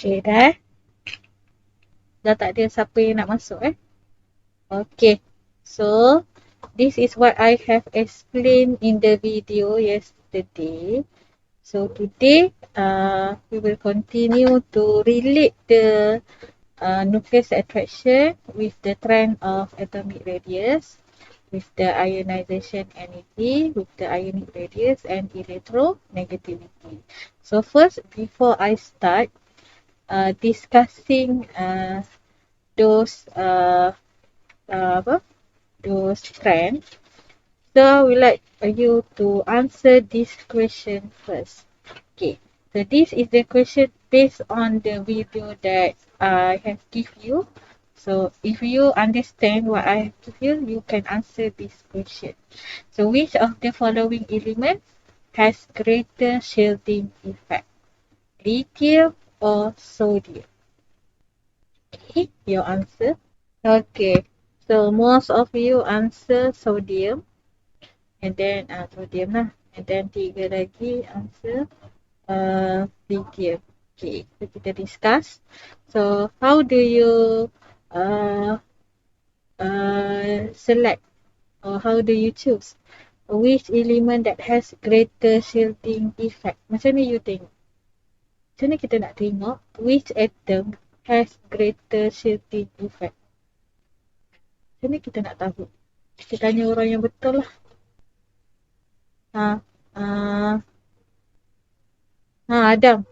Okay, dah tak ada siapa yang nak masuk Okay, so this is what I have explained in the video yesterday. So today we will continue to relate the nucleus attraction with the trend of atomic radius, with the ionization energy, with the ionic radius and electronegativity. So first, before I start discussing those those trends, so I would like you to answer this question first. Okay, so this is the question based on the video that I have give you. So if you understand what I have give you, you can answer this question. So which of the following elements has greater shielding effect? Lithium or sodium? Okay, your answer. Okay, so most of you answer sodium. And then sodium lah. And then 3 lagi answer lithium. Okay, so kita discuss. So how do you select or how do you choose which element that has greater shielding effect? Macam ni you tengok. Macam ni kita nak tengok which atom has greater shielding effect. Macam ni kita nak tahu. Kita tanya orang yang betul lah. Adam.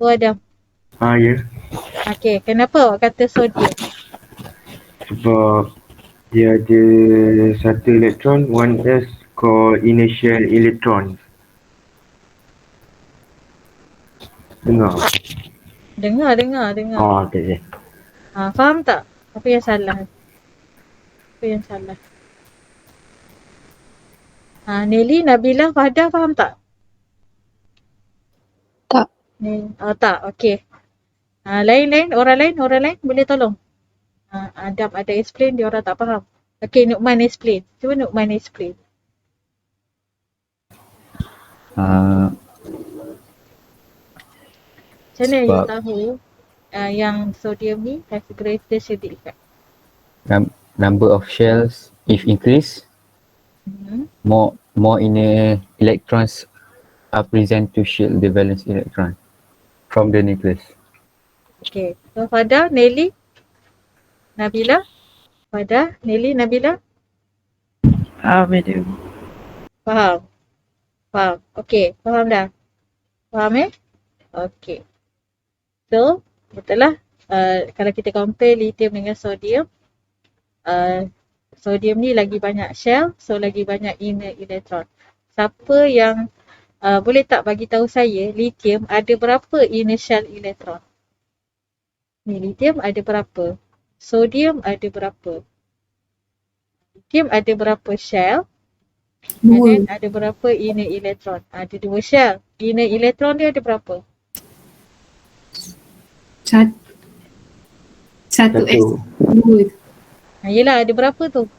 Adam. Ya. Okay, kenapa awak kata sodium? Sebab dia ada satu elektron, 1s called inertial electron. Dengar? Dengar. Okay. Faham tak? Apa yang salah? Nelly, Nabila, Fahda faham tak? Tak. Tak, okey. Orang lain boleh tolong? Adam ada explain, dia orang tak faham. Okey, Nukman explain. Cuba Nukman explain. Macam mana you tahu yang sodium ni has greater shielding effect? Number of shells if increase, more inner electrons are present to shield the valence electron from the nucleus. Okay, so Fahda, Nelly, Nabila? Fahda, Nelly, Nabila? Madam. Faham. Okay, faham dah? Faham Okay. So, betul lah. Kalau kita compare lithium dengan sodium, sodium ni lagi banyak shell, so lagi banyak inner electron. Siapa yang boleh tak bagi tahu saya, lithium ada berapa inner shell electron? Ni lithium ada berapa? Sodium ada berapa? Lithium ada berapa shell? And then ada berapa inner electron? Ada 2 shell. Inner electron dia ada berapa? Satu S. Yelah, ada berapa tu?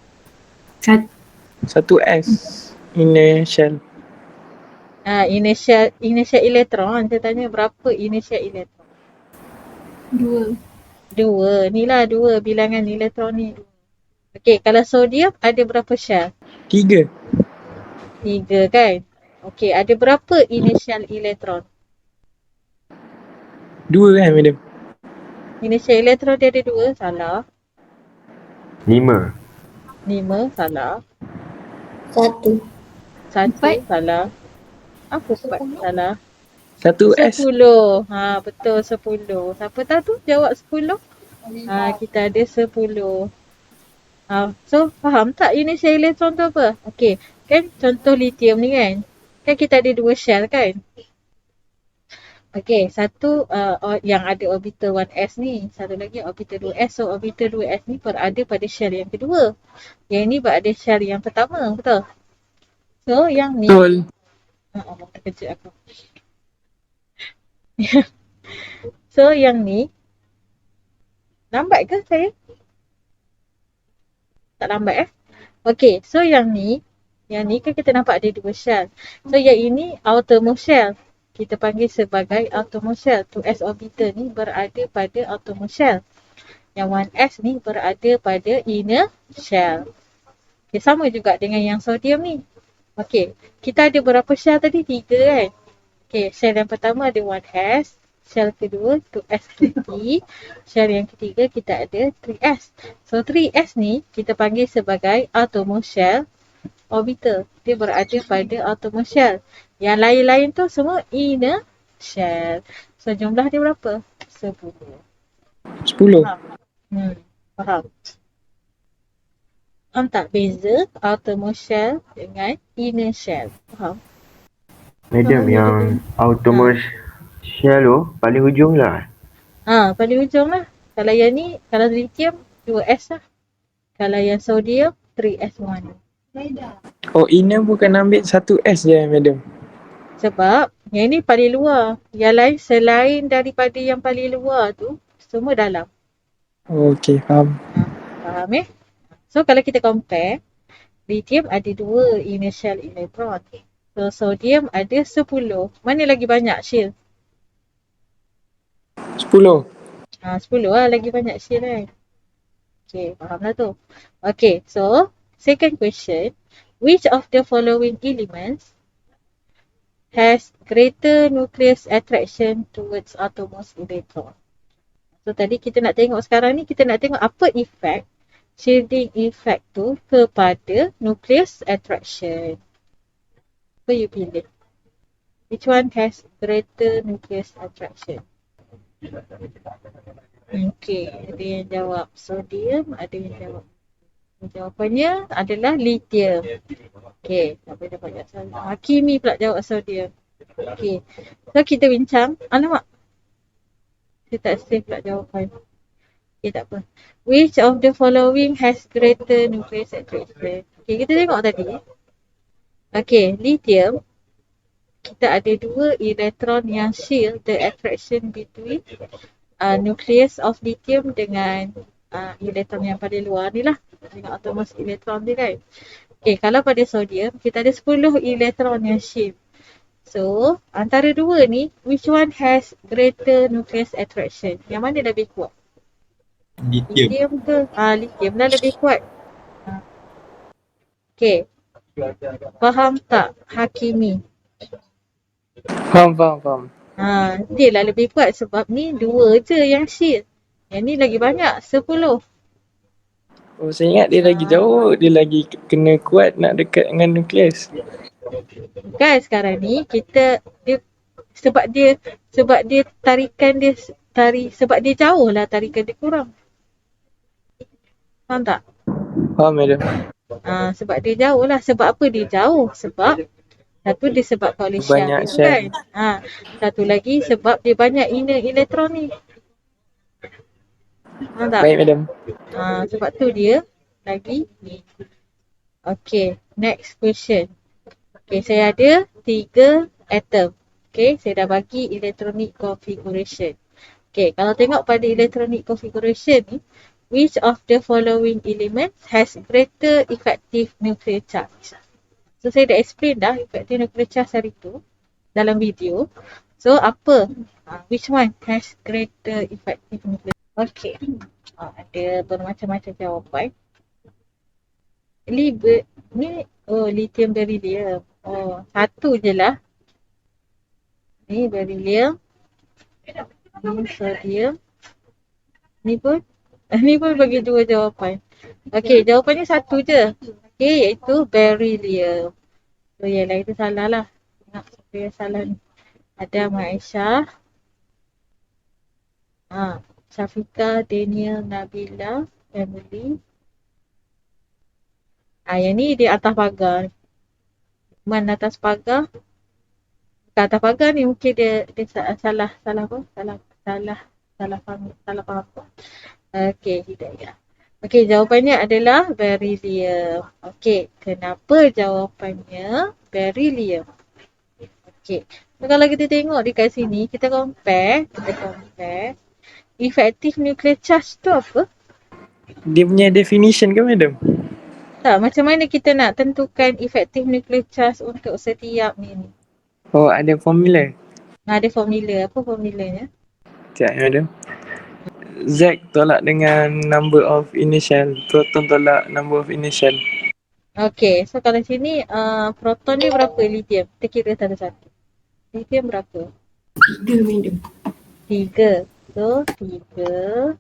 Satu S inner shell. Initial electron. Saya tanya berapa initial electron? 2. Ni lah 2 bilangan elektron ni. Okey, kalau sodium ada berapa shell? 3 kan? Okey, ada berapa initial electron? 2 kan madam? Initial electron dia ada 2, salah. 5. 5, salah. 1. 1, salah. Apa 4? Salah. 1 S. 10. Betul 10. Siapa tahu tu jawab 10? Kita ada 10. So faham tak initial electron tu apa? Okey, kan contoh lithium ni kan. Kan kita ada 2 shell kan? Okey, satu yang ada orbital 1s ni, satu lagi orbital 2s. So orbital 2s ni berada pada shell yang kedua. Yang ni berada shell yang pertama, betul? So yang ni Betul. Terkejut aku. So yang ni lambat ke saya? Tak lambat Okey, so yang ni kan kita nampak ada 2 shell. So yang ini outermost shell. kita panggil sebagai outermost shell. 2s orbital ni berada pada outermost shell. Yang 1s ni berada pada inner shell. Okay, sama juga dengan yang sodium ni. Okay, kita ada berapa shell tadi? 3 kan? Okay, shell yang pertama ada 1s. Shell kedua 2s3. Shell yang ketiga kita ada 3s. So 3s ni kita panggil sebagai outermost shell orbital. Dia berada pada outermost shell. Yang lain-lain tu semua inner shell. So jumlah dia berapa? 10. 10. Faham? Faham tak beza outermost shell dengan inner shell? Faham? Madam, yang outermost shell tu paling hujung lah. Paling hujung lah. Kalau yang ni, kalau lithium 2s lah. Kalau yang sodium 3s1. Oh, inner bukan ambil 1S je madam. Sebab yang ni paling luar. Yang lain selain daripada yang paling luar tu, semua dalam. Oh, okay, faham. Faham So kalau kita compare, lithium ada 2 inner shell electron. So sodium ada 10. Mana lagi banyak shell? 10. 10 lah lagi banyak shell kan. Okay, faham lah tu. Okay, so second question. Which of the following elements has greater nucleus attraction towards outermost electron? So tadi kita nak tengok, sekarang ni kita nak tengok apa effect shielding effect tu kepada nucleus attraction. Apa you pilih? Which one has greater nucleus attraction? Okay, ada yang jawab sodium, ada yang jawab. Jawapannya adalah lithium. Okay, tak boleh dapat salah. Hakimi pula jawab sodium. Okay, so kita bincang. Alamak, saya tak save pula jawapan. Okay, tak apa. Which of the following has greater nucleus attraction? Okay, kita tengok tadi. Okay, lithium. Kita ada 2 elektron yang shield the attraction between nucleus of lithium dengan elektron yang paling luar ni lah. Dengan outermost elektron dia kan. Okay, kalau pada sodium, kita ada 10 elektron yang shield. So, antara 2 ni, which one has greater nucleus attraction? Yang mana lebih kuat? Lithium ke? Lithium lah lebih kuat. Okay. Faham tak Hakimi? Faham. Dia lah lebih kuat sebab ni 2 je yang shield. Yang ni lagi banyak, 10. Oh, saya ingat dia lagi jauh, dia lagi kena kuat nak dekat dengan nukleus. Kan sekarang ni kita sebab dia tarikan dia sebab dia jauh lah tarikan dia kurang. Faham tak? Faham madam. Sebab dia jauh lah. Sebab apa dia jauh? Sebab satu disebabkan oleh shell Banyak dia shell. kan. Satu lagi sebab dia banyak inner elektron ni. Faham tak? Baik madam. Sebab tu dia lagi ni. Okay, next question. Okay, saya ada 3 atom. Okay, saya dah bagi electronic configuration. Okay, kalau tengok pada electronic configuration ni, which of the following elements has greater effective nuclear charge? So, saya dah explain dah effective nuclear charge hari tu dalam video. So, apa? Which one has greater effective nuclear charge? Okay. Ada bermacam-macam jawapan. Ni lithium beryllium. Satu je lah. Ni beryllium. Ni sodium. Ni pun bagi 2 jawapan. Okey, jawapannya satu je. Okey, iaitu beryllium. So, yang lain tu salah lah. Tengok siapa yang salah ni. Ada Aisyah. Syafiqah, Daniel, Nabila, Emily. Yang ni dia atas pagar. Man atas pagar. Bukan atas pagar ni mungkin dia salah faham. Okey, Hidayah. Okey, jawapannya adalah beryllium. Okey, kenapa jawapannya beryllium? Okey. So, kalau kita tengok dekat sini, kita compare effective nuclear charge tu apa? Dia punya definition ke madam? Tak, macam mana kita nak tentukan effective nuclear charge untuk setiap ni? Oh, ada formula. Ada formula. Apa formulanya? Sekejap ada. Z tolak dengan number of initial. Proton tolak number of initial. Okay, so kalau sini proton dia berapa lithium? Kita kira satu-satu. Lithium berapa? 3 madam. 3. So 3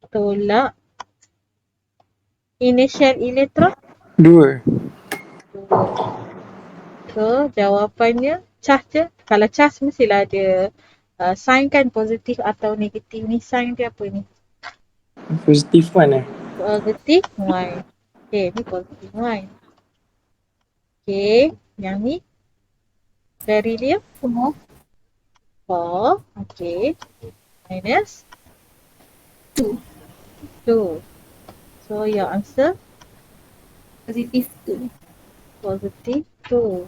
tolak initial elektron 2. 2. So jawapannya charge je. Kalau charge mestilah ada sign kan, positif atau negatif. Ni sign dia apa ni? Positif 1 Positif 1. Okay, ni positif 1. Okay, yang ni beryllium 4. Okay, minus 2. 2. So your answer Positif 2. positive 2.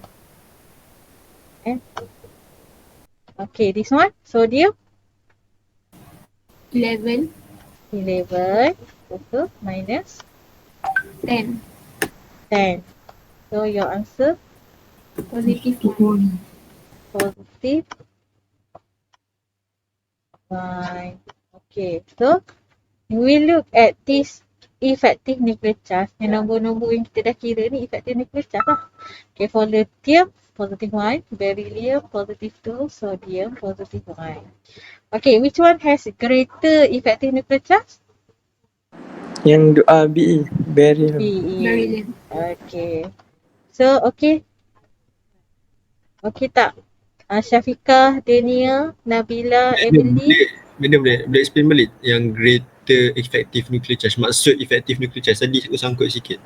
Okay, this one sodium 11. 11. So minus 10. 10. So your answer Positif 1. positive 1. Okay, so we look at this effective nuclear charge. Yang nombor-nombor yang kita dah kira ni effective nuclear charge lah. Okay, for lithium positive 1, beryllium positive 2, sodium positive 1. Okay, which one has greater effective nuclear charge? Yang BE. Beryllium. BE. Beryllium. Okay. So, okay. Okay tak? Syafiqah, Dania, Nabila, Emily. Boleh explain balik yang greater effective nuclear charge. Maksud effective nuclear charge tadi aku sangkut sikit.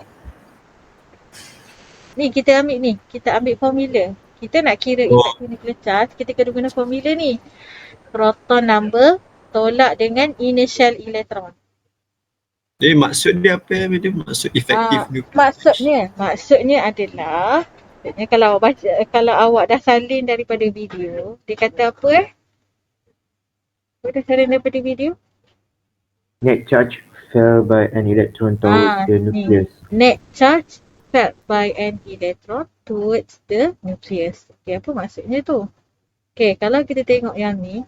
Ni kita ambil ni. Kita ambil formula. Kita nak kira effective nuclear charge. Kita kena guna formula ni. Proton number tolak dengan initial elektron. Jadi maksud dia apa madam? Maksud effective nuclear charge. Maksudnya adalah kalau awak dah salin daripada video, dia kata apa Awak dah salin daripada video? Net charge fell by an electron towards the nucleus. Net charge fell by an electron towards the nucleus. Okay, apa maksudnya tu? Okay, kalau kita tengok yang ni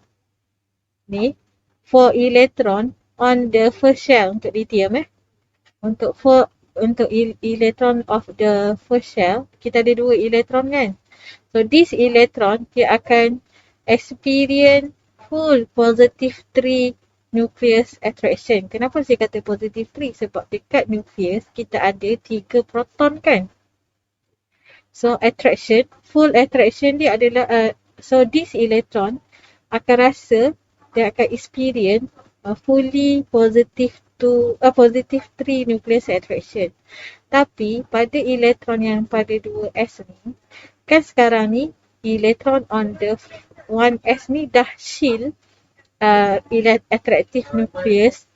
4 electron on the first shell untuk lithium untuk electron of the first shell, kita ada 2 electron kan. So this electron dia akan experience full positive 3 nucleus attraction. Kenapa saya kata positive 3? Sebab dekat nucleus kita ada 3 proton kan. So attraction, full attraction dia adalah so this electron akan rasa dia akan experience fully positive 3 nucleus attraction. Tapi pada elektron yang pada 2s ni, kan sekarang ni elektron on the 1s ni dah shield attractive nucleus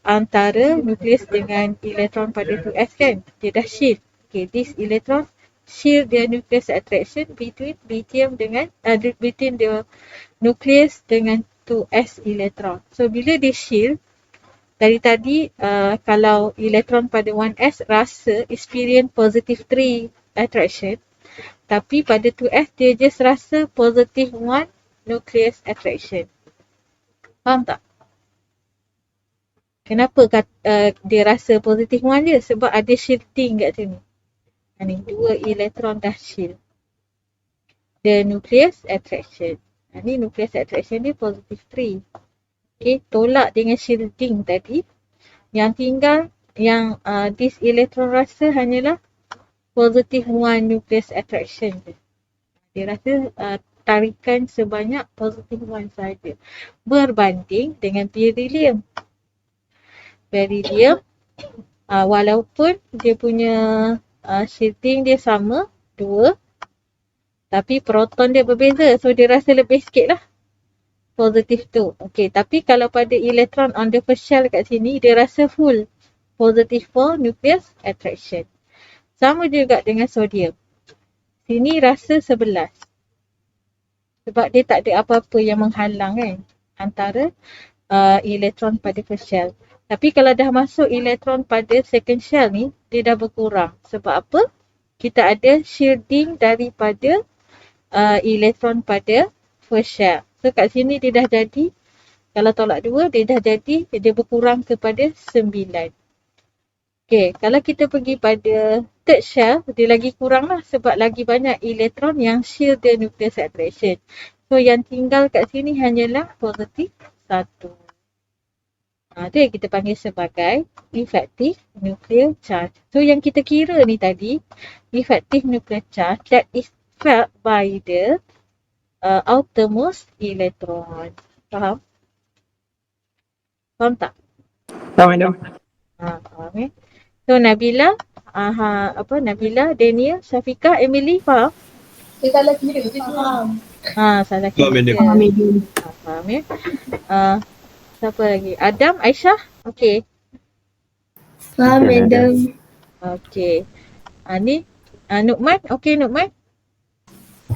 antara nucleus dengan elektron pada 2s kan. Dia dah shield. Okay, this electron shield their nucleus attraction between lithium dengan between the nucleus dengan 2s elektron. So bila dia shield, dari tadi kalau elektron pada 1s rasa experience positive 3 attraction, tapi pada 2s dia just rasa positive 1 nucleus attraction. Faham tak? Kenapa dia rasa positive 1 je? Sebab ada shielding kat sini. Ni 2 elektron dah shield the nucleus attraction. Ni nucleus attraction dia positive 3. Okay, tolak dengan shielding tadi. Yang tinggal yang this electron rasa hanyalah positive 1 nucleus attraction. Dia rasa tarikan sebanyak positive 1 saja. Berbanding dengan beryllium. Beryllium walaupun dia punya shielding dia sama 2, tapi proton dia berbeza. So dia rasa lebih sikit lah. Positive 2. Okay, tapi kalau pada elektron on the first shell kat sini, dia rasa full positive 4 nucleus attraction. Sama juga dengan sodium. Sini rasa 11. Sebab dia tak ada apa-apa yang menghalang kan antara elektron pada first shell. Tapi kalau dah masuk elektron pada second shell ni, dia dah berkurang. Sebab apa? Kita ada shielding daripada elektron pada first shell. So kat sini dia dah jadi, kalau tolak 2 dia dah jadi, dia berkurang kepada 9. Okay, kalau kita pergi pada third shell, dia lagi kurang lah sebab lagi banyak elektron yang shield the nucleus attraction. So yang tinggal kat sini hanyalah positif 1. Tu yang kita panggil sebagai effective nuclear charge. So yang kita kira ni tadi, effective nuclear charge that is felt by the outermost electron. Faham? Faham tak? Faham madam? Faham So Nabila, Nabila, Daniel, Syafiqah, Emily, faham? Dia salah kira. Faham. Salah Faham, kira. madam. Faham ya? Siapa lagi? Adam, Aisyah? Okey. Faham, Okay, madam. Okey. Ni Nukman, okey Nukman?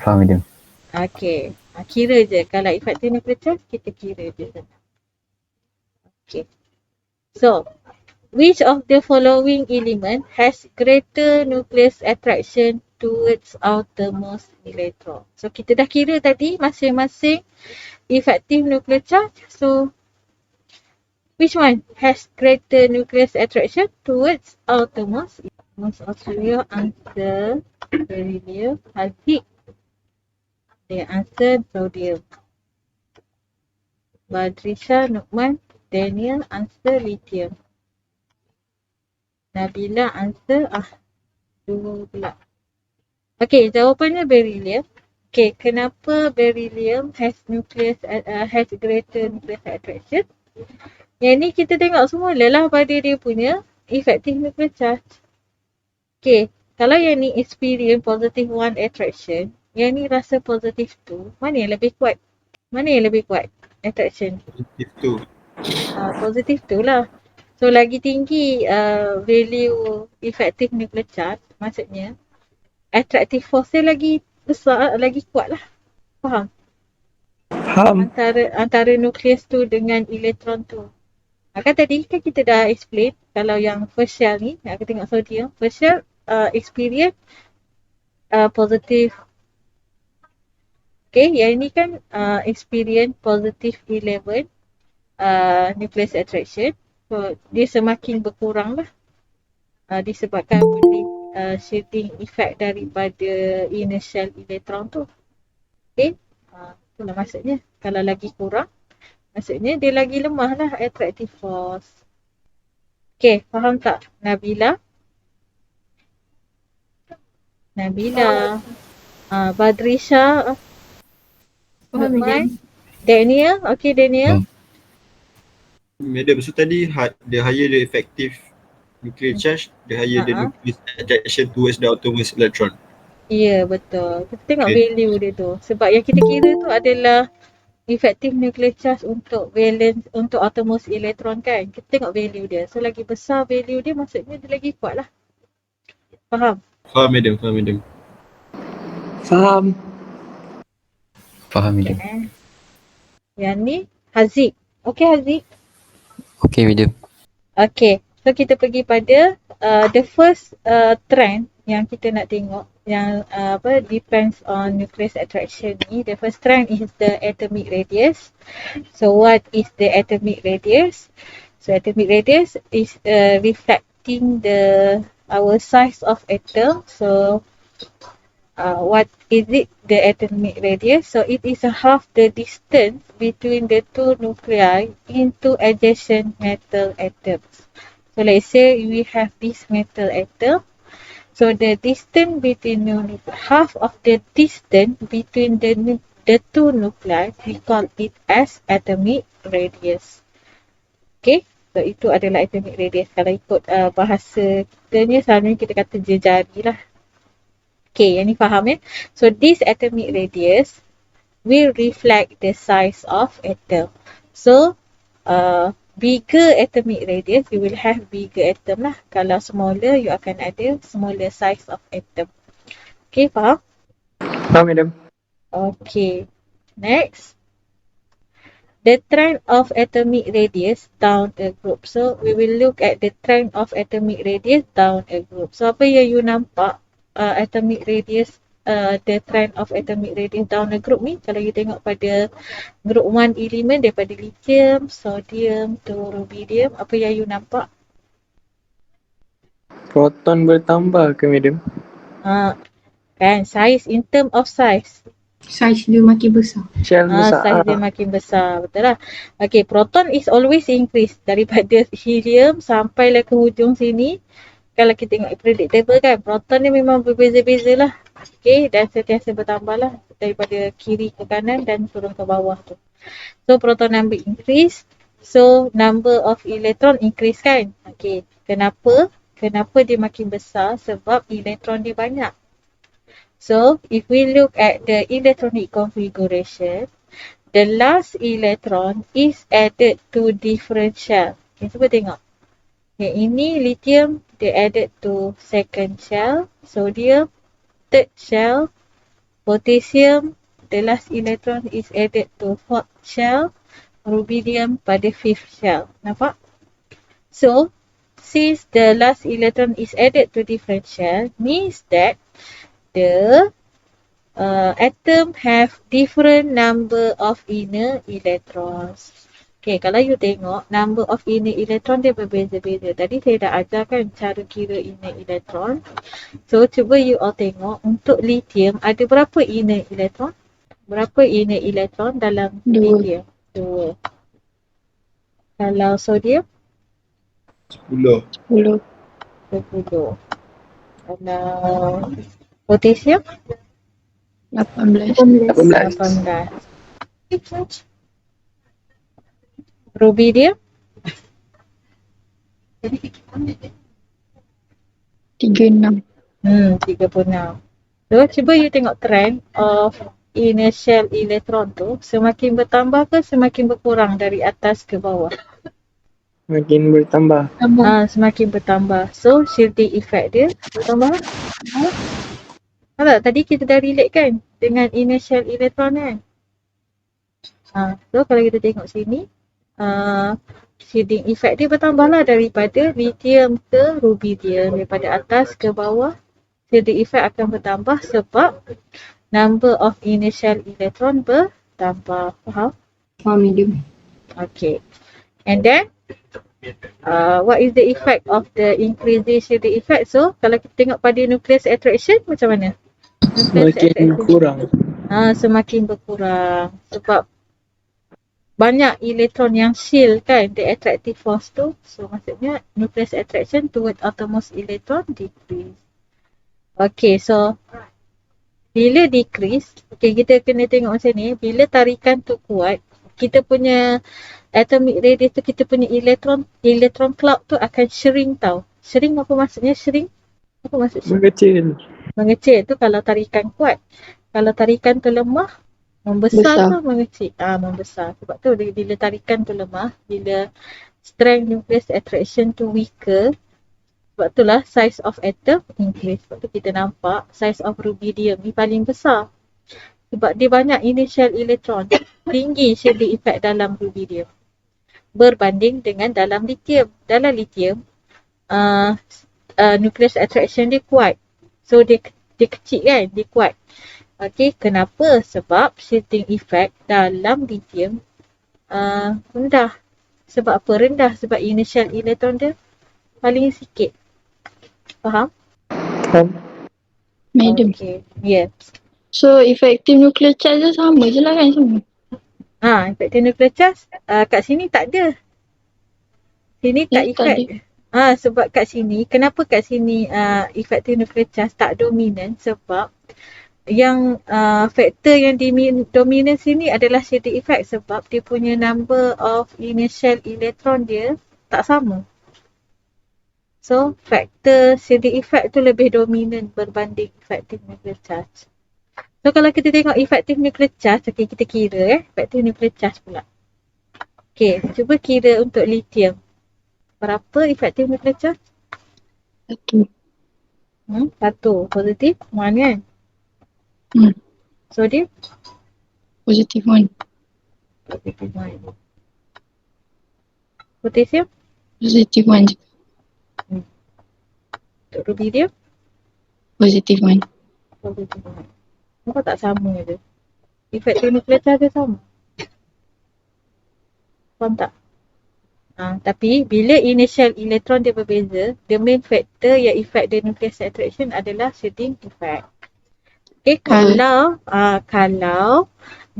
Faham madam. Okey. Kira je. Kalau effective nuclear charge, kita kira je. Okey. So, which of the following element has greater nucleus attraction towards outermost electron? So, kita dah kira tadi masing-masing effective nuclear charge. So, which one has greater nucleus attraction towards outermost? Most Australia answer beryllium. Haziq, they answer sodium. Badrisha, Nukman, Daniel answer lithium. Nabila answer dua pula. Okay, jawapannya beryllium. Okay, kenapa beryllium has greater nucleus attraction? Yang ni kita tengok semua lah pada dia punya effective nuclear charge. Okay, kalau yang ni experience positive 1 attraction, yang ni rasa positive 2, mana yang lebih kuat? Mana yang lebih kuat attraction? Itu. Positive 2 lah. So lagi tinggi value effective nuclear charge, maksudnya attractive force dia lagi besar, lagi kuat lah. Faham? Faham. Antara nukleus tu dengan elektron tu. Kan tadi kan kita dah explain kalau yang first shell ni, aku tengok sodium, first shell experience positive. Okay, yang ni kan experience positive 11 nucleus attraction. So, dia semakin berkurang lah disebabkan oleh shielding effect daripada inner shell elektron tu. Okay, itulah maksudnya. Kalau lagi kurang, maksudnya dia lagi lemah lah attractive force. Okay, faham tak Nabila? Nabila. Badrisha. Faham, madam. Daniel. Okay, Daniel. Madam, so tadi the higher the effective nuclear charge, the higher the nucleus attraction towards the outermost electron. Ya, betul. Kita tengok Okay. value dia tu. Sebab yang kita kira tu adalah effective nuclear charge untuk valence, untuk outermost electron kan. Kita tengok value dia. So, lagi besar value dia, maksudnya dia lagi kuat lah. Faham? Faham, madam. Faham, madam. Faham. Faham madam. Yang ni, Haziq. Okay, Haziq? Okay madam. Okay. So, kita pergi pada the first trend yang kita nak tengok. Yang depends on nucleus attraction ni. The first trend is the atomic radius. So, what is the atomic radius? So, atomic radius is reflecting our size of atom. So, what is it, the atomic radius? So, it is half the distance between the two nuclei into adjacent metal atoms. So, let's say we have this metal atom. So, the distance between half of the distance between the two nuclei, we call it as atomic radius. Okay, so itu adalah atomic radius. Kalau ikut bahasa kita ni, selalunya kita kata jari lah. Okay, yang ni faham ya? So, this atomic radius will reflect the size of atom. So, bigger atomic radius, you will have bigger atom lah. Kalau smaller, you akan ada smaller size of atom. Okay, faham? Faham madam. Okay, next. The trend of atomic radius down a group. So, we will look at the trend of atomic radius down a group. So, apa yang you nampak atomic radius the trend of atomic radius down the group ni, kalau you tengok pada group 1 element daripada lithium, sodium to rubidium, apa yang you nampak? Proton bertambah ke madam? Kan, size, in term of size. Saiz dia makin besar. Shell besar. Size dia makin besar, betul lah. Okay, proton is always increase daripada helium sampailah ke hujung sini. Kalau kita tengok predictable kan, proton ni memang berbeza-beza lah. Okay, dan sentiasa bertambah lah daripada kiri ke kanan dan turun ke bawah tu. So, proton number increase. So, number of electron increase kan. Okay, kenapa? Kenapa dia makin besar? Sebab elektron dia banyak. So, if we look at the electronic configuration, the last electron is added to different shell. Okay, cuba tengok. Yang ini lithium, dia added to second shell. Sodium, third shell. Potassium, the last electron is added to fourth shell. Rubidium pada fifth shell. Nampak? So, since the last electron is added to different shell, means that the atom have different number of inner electrons. Okay, kalau you tengok number of inner electron dia berbeza-beza. Tadi saya dah ajarkan cara kira inner electron. So, cuba you all tengok untuk lithium ada berapa inner electron? Berapa inner electron dalam lithium? 2. Kalau sodium? 10. 10. 20. Kalau potassium? 18. 18. Rubidium? 36. 36. So, cuba you tengok trend of inner shell electron tu semakin bertambah ke semakin berkurang dari atas ke bawah? Makin bertambah. Semakin bertambah. So, shielding effect dia bertambah. Tak? Tadi kita dah relate kan dengan inner shell electron kan? So, kalau kita tengok sini, shielding effect dia bertambah lah daripada lithium ke rubidium. Daripada atas ke bawah, shielding effect akan bertambah sebab number of inner shell electron bertambah. Faham? Medium. Okay. And then, what is the effect of the increasing shielding effect? So, kalau kita tengok pada nucleus attraction, macam mana? Makin kurang. Semakin berkurang. Sebab banyak elektron yang shield kan, the attractive force tu. So, maksudnya nucleus attraction toward outermost electron decrease. Okay, so bila decrease, okay, kita kena tengok macam ni. Bila tarikan tu kuat, kita punya atomic radius tu, kita punya electron cloud tu akan shrink tau. Shrink apa maksudnya shrink? Apa maksud shrink? Mengecil. Mengecil tu kalau tarikan kuat. Kalau tarikan tu lemah, membesar Besar. tu mengecil. Membesar. Sebab tu bila tarikan tu lemah, bila strength nucleus attraction tu weaker, sebab itulah size of atom increase. Sebab tu kita nampak size of rubidium ni paling besar. Sebab dia banyak initial electron. Tinggi shielding effect dalam rubidium. Berbanding dengan dalam lithium. Dalam lithium, nucleus attraction dia kuat. So dia kecil kan, dia kuat. Okay, kenapa? Sebab shielding effect dalam lithium rendah. Sebab apa rendah? Sebab initial electron dia paling sikit. Faham? Medium. Okay, yes. So, effective nuclear charge dia sama je lah kan semua? Effective nuclear charge kat sini tak ada. Sini tak effect. Sebab kat sini, kenapa kat sini effective nuclear charge tak dominan? Sebab yang faktor yang dominan sini adalah shielding effect sebab dia punya number of initial electron dia tak sama. So, faktor shielding effect tu lebih dominan berbanding effective nuclear charge. So, kalau kita tengok effective nuclear charge, okay, kita kira effective nuclear charge pula. Okay, cuba kira untuk lithium. Berapa effective nuclear charge? 1. 1. Positif 1 kan? Sodium? Positive 1. Positif 1. Potassium? Positive 1 je. Untuk rubidium? Positive 1. Positive ion. Nampak tak sama je? Efektif nuklear charge dia sama. Faham tak? Tapi bila initial elektron dia berbeza, the main factor yang affect the nucleus attraction adalah shielding effect. Okay, kalau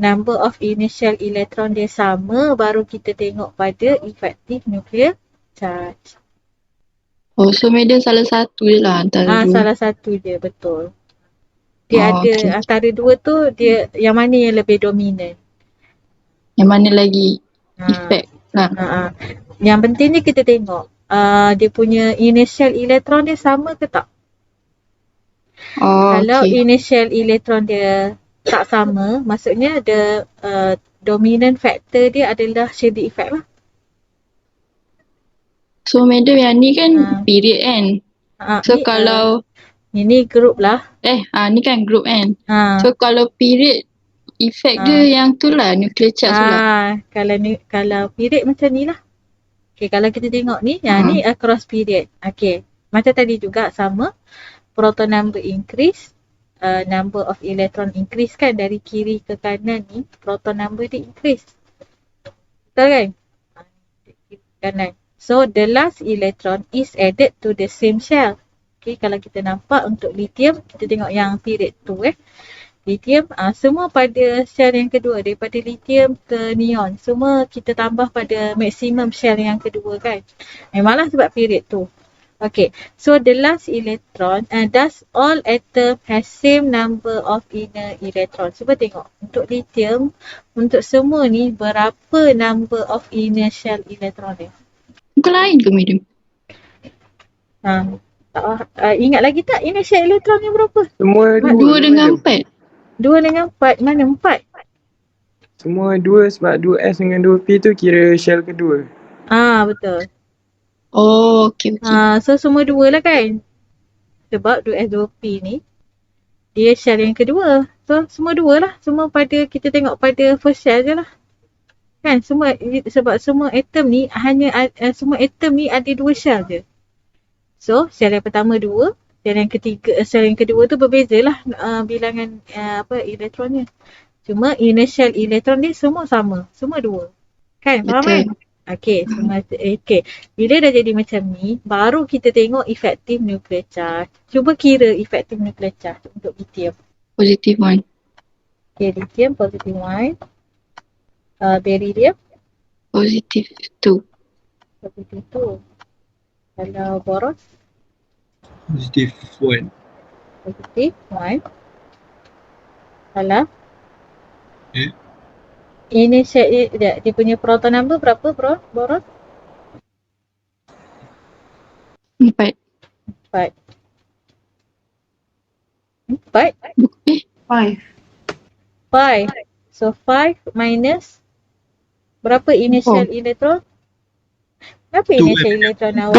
number of initial electron dia sama, baru kita tengok pada effective nuclear charge. Oh, so medium salah satu je lah antara dua. Salah satu je, betul. Dia ada okay. antara dua tu, dia yang mana yang lebih dominan. Yang mana lagi effect lah. Yang pentingnya kita tengok dia punya initial electron dia sama ke tak. Kalau initial electron dia tak sama, maksudnya the dominant factor dia adalah shielding effect lah. So madam yang ni kan period kan. So kalau ini group lah. Ni kan group kan. So kalau period effect dia yang tu lah, nuclear charge lah. Kalau period macam ni lah. Okay, kalau kita tengok ni, ni across period. Okay, macam tadi juga sama. Proton number increase, number of electron increase kan, dari kiri ke kanan ni, proton number dia increase. Betul kan? Kanan. So, the last electron is added to the same shell. Okay, kalau kita nampak untuk lithium, kita tengok yang period tu lithium, semua pada shell yang kedua, daripada lithium ke neon, semua kita tambah pada maksimum shell yang kedua kan. Memanglah sebab period tu. Okay, so the last electron, does all atom has same number of inner electron? Cuba tengok, untuk lithium, untuk semua ni, berapa number of inner shell electron dia? Bukan lain ke medium? Ingat lagi tak inner shell electron ni berapa? Semua 2 dengan 4. 2 dengan 4, mana 4? Semua 2 sebab 2S dengan 2P tu kira shell kedua. Betul. Oh, okay. So semua 2 lah kan? Sebab 2S2P ni, dia shell yang kedua. So semua 2 lah. Semua pada, kita tengok pada first shell je lah. Kan? Sebab semua atom ni, semua atom ni ada 2 shell je. So, shell yang pertama 2. Shell yang kedua tu berbeza lah bilangan elektronnya. Cuma initial elektron dia semua sama. Semua 2. Kan? Faham kan? Okay. Bila dah jadi macam ni, baru kita tengok effective nuclear charge. Cuba kira effective nuclear charge untuk lithium. Positive 1. Okay, lithium positive 1. Beryllium? Positive 2. Positive 2. Kalau boron? Positive 1. Positive 1. Kalau? Initial, dia punya proton number berapa boron? 4. 4. 5. So 5 minus berapa initial elektron? Berapa initial elektron awak?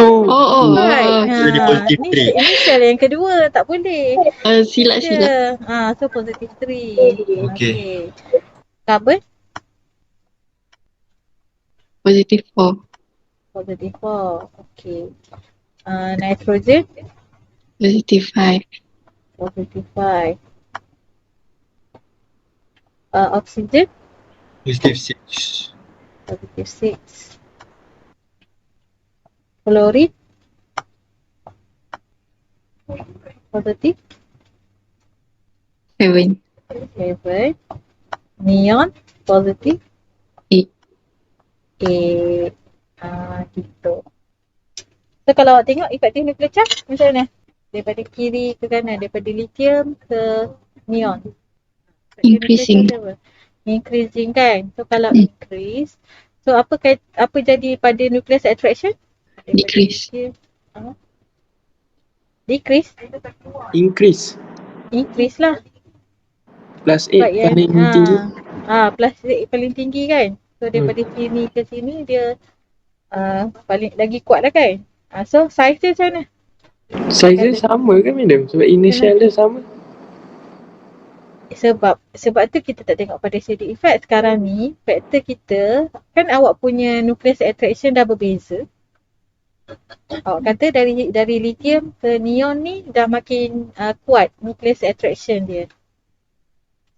Jadi positive 3. Initial yang kedua, tak boleh. Silap. So positive 3. Okay. Carbon? Positive 4. Positive 4. Okay. Nitrogen? Positive 5. Positive 5. Oxygen? Positive 6. Positive 6. Fluorine? Positive 7. 7. Neon? Positive 8. Gitu. So kalau awak tengok effective nuclear charge macam mana? Daripada kiri ke kanan, daripada lithium ke neon. Increasing kan? So kalau increase, so apa jadi pada nucleus attraction? Decrease. Decrease? Increase lah. Plus 8 paling tinggi. Plus 8 paling tinggi kan? So daripada sini ke sini dia paling lagi kuat lah kan? So size dia macam mana? Size dia sama kan madam? Sebab initial dia sama. Sebab tu kita tak tengok pada shielding effect. Sekarang ni, faktor kita, kan awak punya nucleus attraction dah berbeza. Awak kata dari lithium ke neon ni dah makin kuat nucleus attraction dia.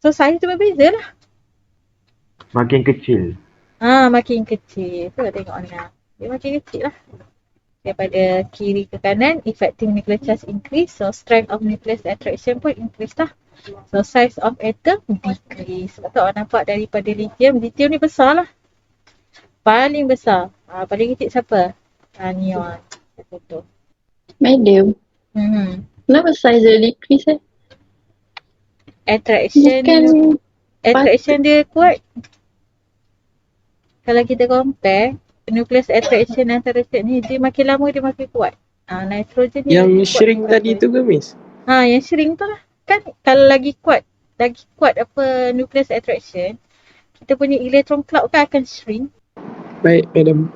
So saiz tu berbeza lah. Makin kecil. Makin kecil. Tu tengok ni. Dia makin kecil lah. Daripada kiri ke kanan, effective nuclear charge increase. So strength of nucleus attraction pun increase lah. So size of atom decrease. Sebab tu awak nampak daripada lithium ni besar lah. Paling besar. Paling kecil siapa? Neon. Betul. Medium. Kenapa size dia decrease Attraction dia kuat. Kalau kita compare nucleus attraction antara set ni, dia makin lama dia makin kuat. Nitrogen ni yang shrink tadi tu ke Miss? Yang shrink tu lah. Kan kalau lagi kuat apa nucleus attraction, kita punya electron cloud kan akan shrink. Baik, Madam.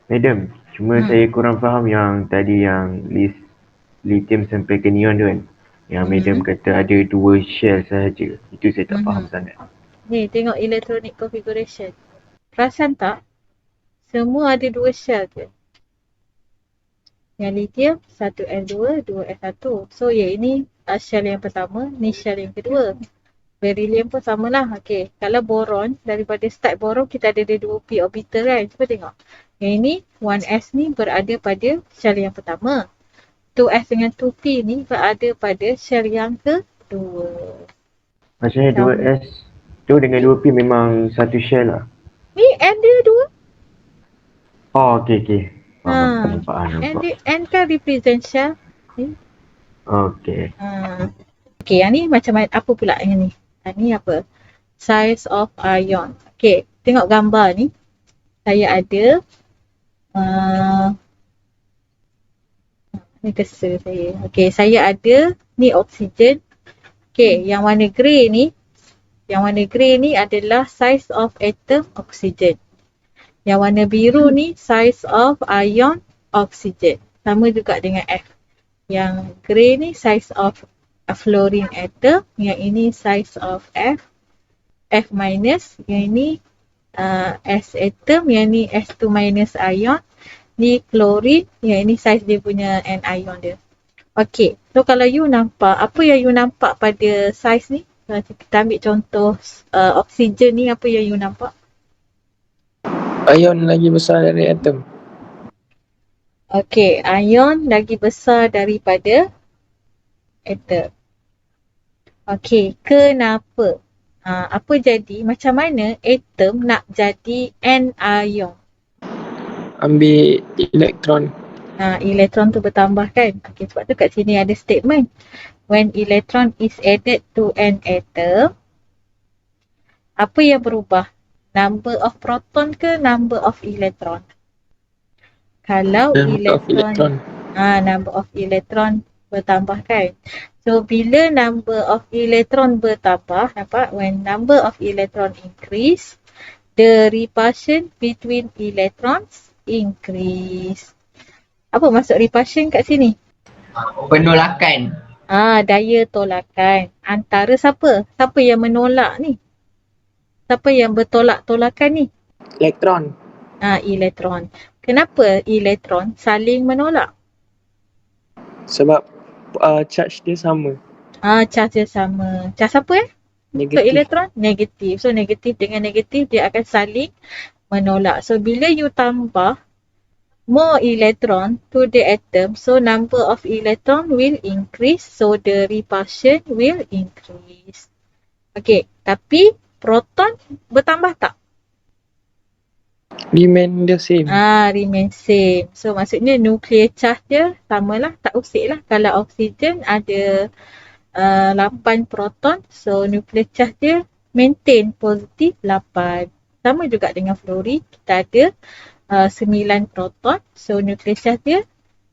Madam, cuma saya kurang faham yang tadi yang list lithium sampai ke neon tu kan. Yang Madam kata ada 2 shell sahaja. Itu saya tak faham sangat. Ni tengok electronic configuration. Perasan tak? Semua ada 2 shell je. Yang lithium 1s2, 2s1. So yang ini shell yang pertama, ni shell yang kedua. Beryllium pun samalah. Okey, kalau boron, daripada start boron kita ada 2p orbital kan. Cuba tengok. Yang ini 1s ni berada pada shell yang pertama. 2s dengan 2p ni berada pada shell yang kedua. Maksudnya 2s tu dengan 2p memang satu shell lah. Ni N dia 2. Oh, okey. Faham. N kan represent shell. Okey. Okey, yang ni macam apa pula yang ni? Ni apa? Size of ion. Okey, tengok gambar ni. Saya ada ni cursor saya. Okey, saya ada ni oksigen. Okey, yang warna grey ni adalah size of atom oksigen. Yang warna biru ni size of ion oksigen. Sama juga dengan F. Yang grey ni size of fluorine atom. Yang ini size of F minus. Yang ini S atom. Yang ni S2 minus ion. Ni chlorine. Yang ini size dia punya N ion dia. Okey, so kalau you nampak, apa yang you nampak pada size ni? Kalau kita ambil contoh oksigen ni, apa yang you nampak? Ion lagi besar dari atom. Okey, ion lagi besar daripada atom. Okey, kenapa? Apa jadi? Macam mana atom nak jadi N ion? Ambil elektron. Elektron tu bertambah kan? Okey, sebab tu kat sini ada statement. When electron is added to an atom, apa yang berubah? Number of proton ke number of electron? Kalau number of electron bertambah kan? So bila number of electron bertambah, nampak? When number of electron increase, the repulsion between electrons increase. Apa maksud repulsion kat sini? Penolakan. Daya tolakan. Antara siapa? Siapa yang menolak ni? Siapa yang bertolak-tolakan ni? Elektron. Elektron. Kenapa elektron saling menolak? Sebab charge dia sama. Charge dia sama. Charge apa Negatif. So elektron? Negatif. So negatif dengan negatif dia akan saling menolak. So bila you tambah more electron to the atom, so number of electron will increase, so the repulsion will increase. Okay, tapi proton bertambah tak? Remain the same. Remain same. So maksudnya nuclear charge dia samalah, tak usik lah. Kalau oksigen ada 8 proton, so nuclear charge dia maintain positif 8. Sama juga dengan fluorine, kita ada 9 proton, so nuclear charge dia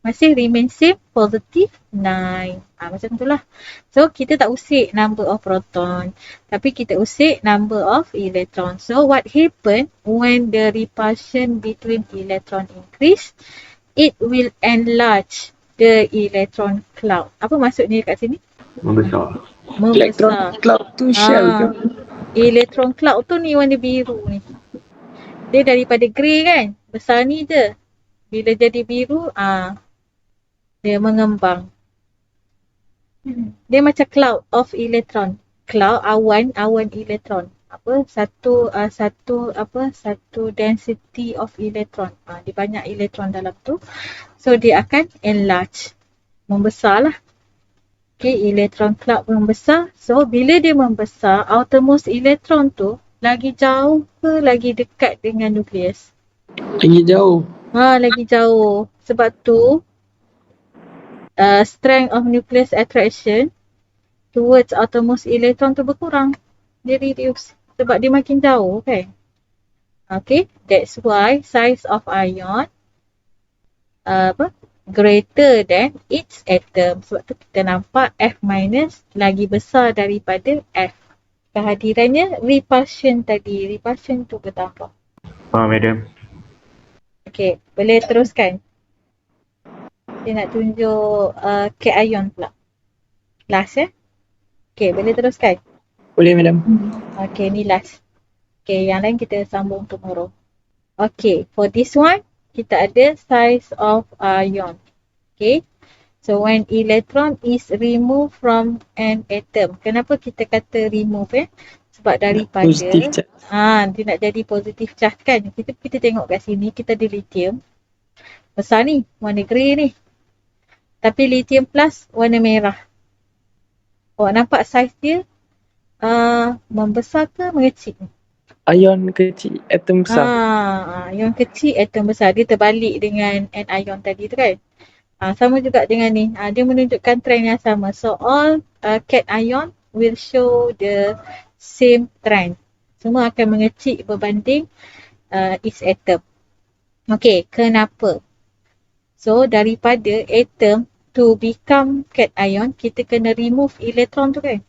masih remain same, positif 9. Macam tu lah. So kita tak usik number of proton, tapi kita usik number of electron. So what happen when the repulsion between electron increase? It will enlarge the electron cloud. Apa maksudnya kat sini? Membesar. Electron cloud tu shell ke? Electron cloud tu ni warna biru ni. Dia daripada grey kan? Besar ni je. Bila jadi biru, dia mengembang. Dia macam cloud of electron. Cloud, awan elektron. Satu density of electron. Dia banyak elektron dalam tu. So dia akan enlarge. Membesar lah. Okay, elektron cloud membesar. So bila dia membesar, outermost elektron tu lagi jauh ke lagi dekat dengan nukleus? Lagi jauh. Lagi jauh. Sebab tu strength of nucleus attraction towards outermost electron tu berkurang. Dia reduce. Sebab dia makin jauh kan. Okay, that's why size of ion greater than its atom. Sebab tu kita nampak F minus lagi besar daripada F. Kehadirannya repulsion tadi. Repulsion tu bertambah. Faham, madam? Okay, boleh teruskan. Saya nak tunjuk cation pula. Last Okay, boleh teruskan. Boleh, madam. Okay, ni last. Okay, yang lain kita sambung tomorrow. Okay, for this one, kita ada size of ion. Okay. So, when electron is removed from an atom. Kenapa kita kata remove Sebab daripada Positive charge. dia nak jadi positive charge kan. Kita tengok kat sini, kita ada lithium. Besar ni, warna grey ni. Tapi lithium plus warna merah. Nampak saiz dia membesar ke mengecil? Ion kecil, atom besar. Ion kecil, atom besar. Dia terbalik dengan anion tadi tu kan. Sama juga dengan ni. Dia menunjukkan trend yang sama. So all cation will show the same trend. Semua akan mengecil berbanding its atom. Okay, kenapa? So daripada atom to become cation, kita kena remove elektron tu kan.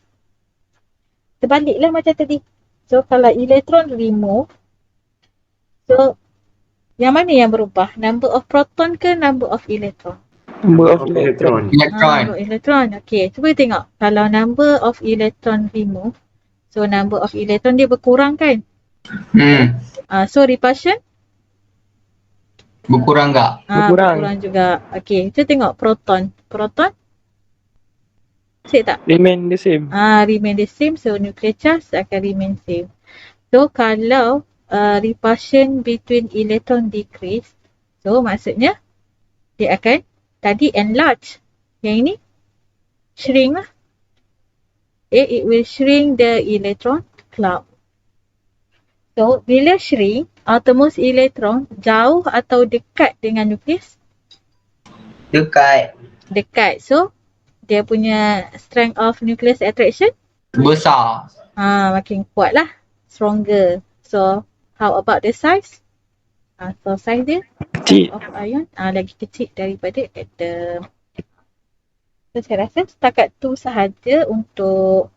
Terbaliklah macam tadi. So kalau elektron remove, so yang mana yang berubah? Number of proton ke number of electron? Number of electron. Number of electron. Okay, cuba tengok. Kalau number of electron remove, so number of electron dia berkurang kan? So repulsion? Berkurang tak? Berkurang juga. Okay, kita tengok proton. Proton? Cik tak? Remain the same. Remain the same. So nuclear charge akan remain same. So kalau repulsion between electron decrease, so maksudnya dia akan tadi enlarge. Yang ini shrink lah. It will shrink the electron cloud. So bila shrink, outermost electron jauh atau dekat dengan nukleus? Dekat. Dekat. So dia punya strength of nucleus attraction? Besar. Makin kuat lah. Stronger. So, how about the size? So, size dia? Kecil. Size of ion lagi kecil daripada atom. So, saya rasa setakat tu sahaja untuk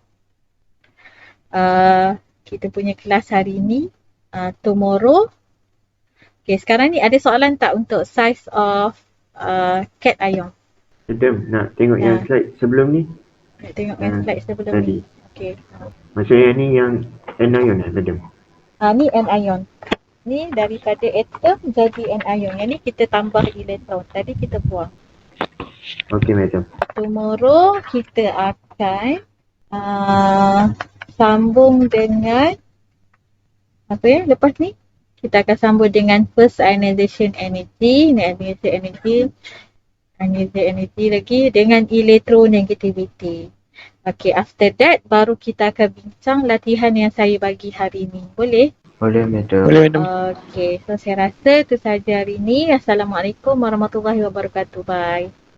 kita punya kelas hari ni. Tomorrow. Okay, sekarang ni ada soalan tak untuk size of cation? Madam, nak tengok yang slide sebelum ni? Nak tengok yang slide sebelum tadi. ni. Okay. Maksudnya ni yang anion madam? Ni anion. Ni daripada atom jadi anion. Yang ni kita tambah elektron. Tadi kita buang. Okay, madam. Tomorrow kita akan sambung dengan lepas ni kita akan sambung dengan first ionization energy. Energy lagi dengan electronegativity. Okay, after that baru kita akan bincang latihan yang saya bagi hari ni. Boleh? Boleh, madam. Boleh, madam. Okay, so saya rasa itu sahaja hari ni. Assalamualaikum warahmatullahi wabarakatuh. Bye.